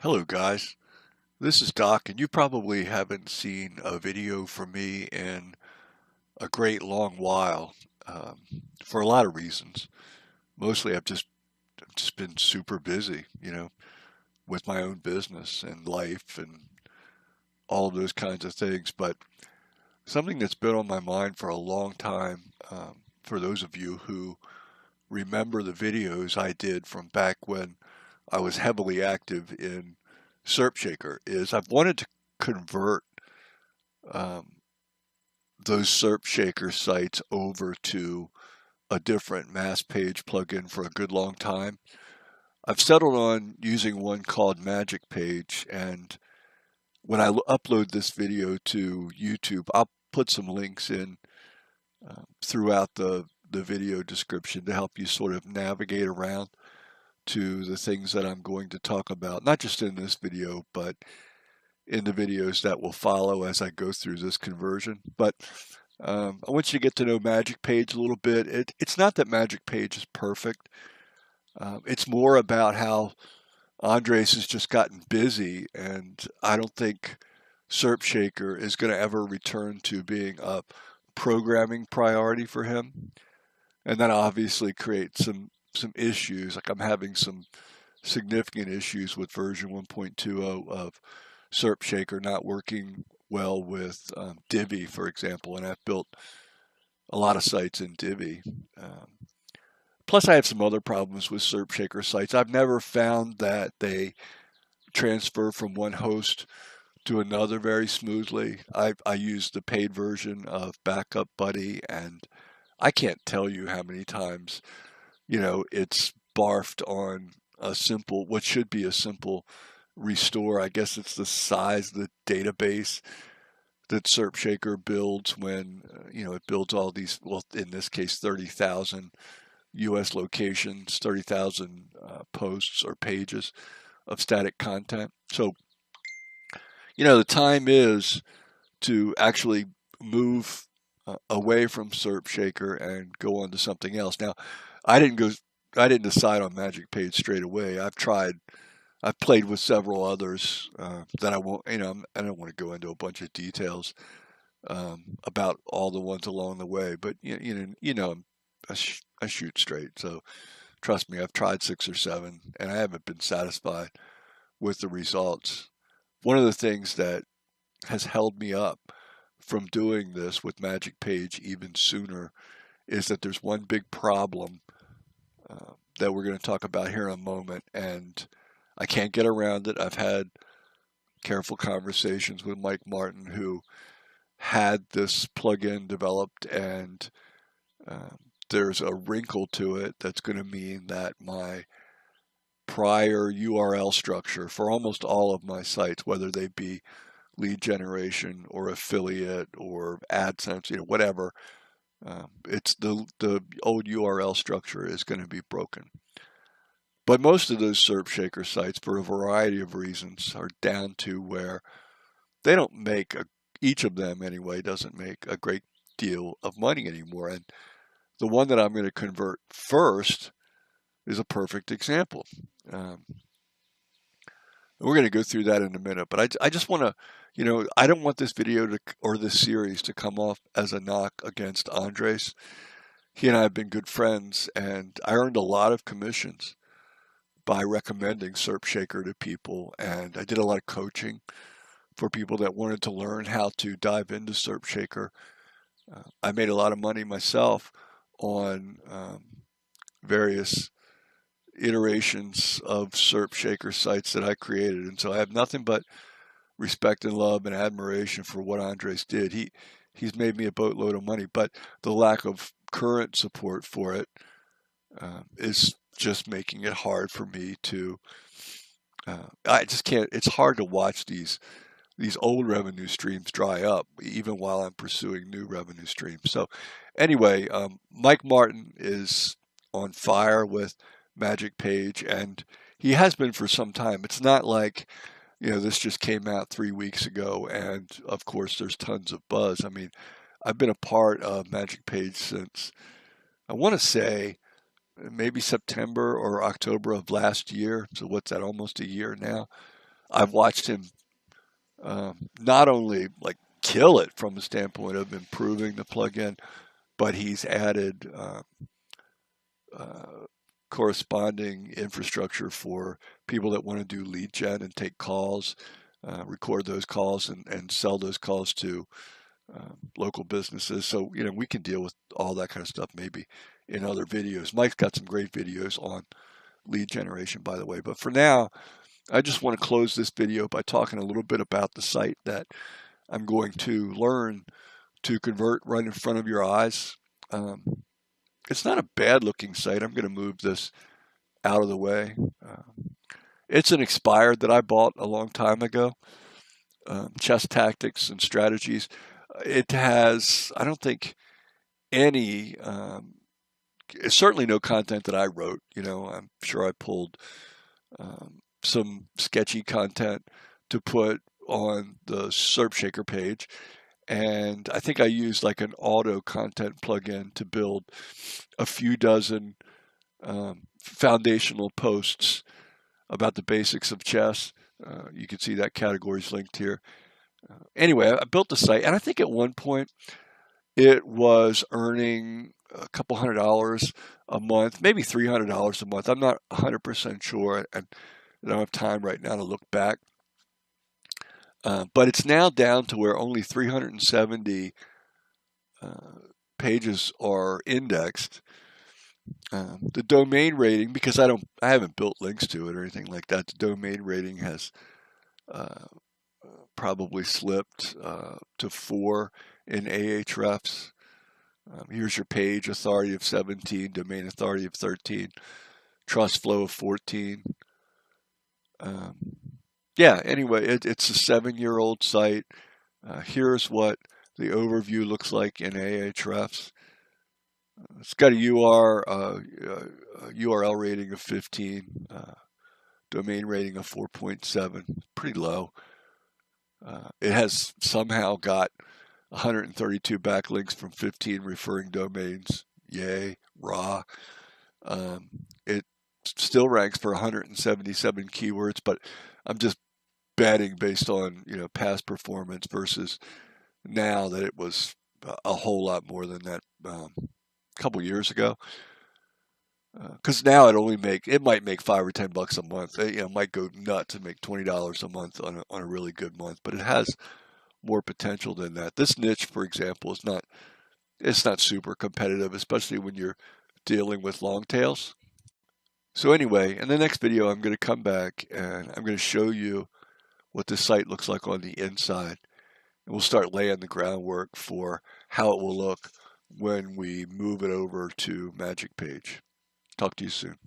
Hello guys, this is Doc and you probably haven't seen a video from me in a great long while um, for a lot of reasons. Mostly I've just been super busy, with my own business and life and all of those kinds of things. But something that's been on my mind for a long time, for those of you who remember the videos I did from back when I was heavily active in Serp Shaker, is I've wanted to convert um, those Serp Shaker sites over to a different mass page plugin for a good long time. I've settled on using one called Magic Page, and when I upload this video to YouTube, I'll put some links in throughout the video description to help you sort of navigate around to the things that I'm going to talk about, not just in this video, but in the videos that will follow as I go through this conversion. But I want you to get to know Magic Page a little bit. It's not that Magic Page is perfect. It's more about how Andres has just gotten busy, and I don't think Serp Shaker is going to ever return to being a programming priority for him. And that obviously creates some issues. Like I'm having some significant issues with version 1.20 of Serp Shaker not working well with Divi, for example, and I've built a lot of sites in Divi. Plus, I have some other problems with Serp Shaker sites. I've never found that they transfer from one host to another very smoothly. I use the paid version of Backup Buddy, and I can't tell you how many times, it's barfed on a simple, what should be a simple restore. I guess it's the size of the database that Serp Shaker builds when, it builds all these, well, in this case, 30,000 US locations, 30,000 posts or pages of static content. So, the time is to actually move away from Serp Shaker and go on to something else. Now, I didn't go, I didn't decide on Magic Page straight away. I've played with several others that I won't, I don't want to go into a bunch of details about all the ones along the way, but I shoot straight. So trust me, I've tried six or seven, and I haven't been satisfied with the results. One of the things that has held me up from doing this with Magic Page even sooner is that there's one big problem that we're going to talk about here in a moment, and I can't get around it. I've had careful conversations with Mike Martin, who had this plugin developed, and um, there's a wrinkle to it that's going to mean that my prior URL structure for almost all of my sites, whether they be lead generation or affiliate or AdSense, whatever, it's the old URL structure is going to be broken. But most of those Serp Shaker sites, for a variety of reasons, are down to where they don't make each of them anyway doesn't make a great deal of money anymore. And the one that I'm going to convert first is a perfect example. We're going to go through that in a minute, but I just want to, I don't want this video or this series to come off as a knock against Andres. He and I have been good friends, and I earned a lot of commissions by recommending Serp Shaker to people, and I did a lot of coaching for people that wanted to learn how to dive into Serp Shaker. I made a lot of money myself on various iterations of Serp Shaker sites that I created, and so I have nothing but respect and love and admiration for what Andres did. He's made me a boatload of money, but the lack of current support for it is just making it hard for me to. I just can't. It's hard to watch these old revenue streams dry up, even while I'm pursuing new revenue streams. So, anyway, Mike Martin is on fire with Magic Page, and he has been for some time. It's not like, this just came out 3 weeks ago, and of course, there's tons of buzz. I mean, I've been a part of Magic Page since, I want to say, maybe September or October of last year. So what's that, almost a year now? I've watched him not only like kill it from the standpoint of improving the plugin, but he's added uh, corresponding infrastructure for people that want to do lead gen and take calls, record those calls, and sell those calls to local businesses. So, we can deal with all that kind of stuff maybe in other videos. Mike's got some great videos on lead generation, by the way. But for now, I just want to close this video by talking a little bit about the site that I'm going to learn to convert right in front of your eyes. Um, it's not a bad looking site. I'm going to move this out of the way. It's an expired that I bought a long time ago. Chess Tactics and Strategies. It has, I don't think, any, certainly no content that I wrote. I'm sure I pulled some sketchy content to put on the Serp Shaker page. And I think I used like an auto content plugin to build a few dozen foundational posts about the basics of chess. You can see that category's linked here. Anyway, I built the site, and I think at one point it was earning a couple $100 a month, maybe $300 a month. I'm not 100% sure, and I don't have time right now to look back. But it's now down to where only 370 pages are indexed. The domain rating, because I haven't built links to it or anything like that. The domain rating has probably slipped to 4 in Ahrefs. Here's your page authority of 17, domain authority of 13, trust flow of 14. Yeah, anyway, it's a 7-year-old site. Here's what the overview looks like in Ahrefs. It's got a URL rating of 15, domain rating of 4.7, pretty low. It has somehow got 132 backlinks from 15 referring domains. Yay, rah. It still ranks for 177 keywords, but I'm just betting based on past performance versus now that it was a whole lot more than that a couple years ago. Because now it might make $5 or $10 a month. It might go nuts and make $20 a month on a really good month, but it has more potential than that. This niche, for example, it's not super competitive, especially when you're dealing with long tails. So anyway, in the next video, I'm going to come back and I'm going to show you what this site looks like on the inside. And we'll start laying the groundwork for how it will look when we move it over to Magic Page. Talk to you soon.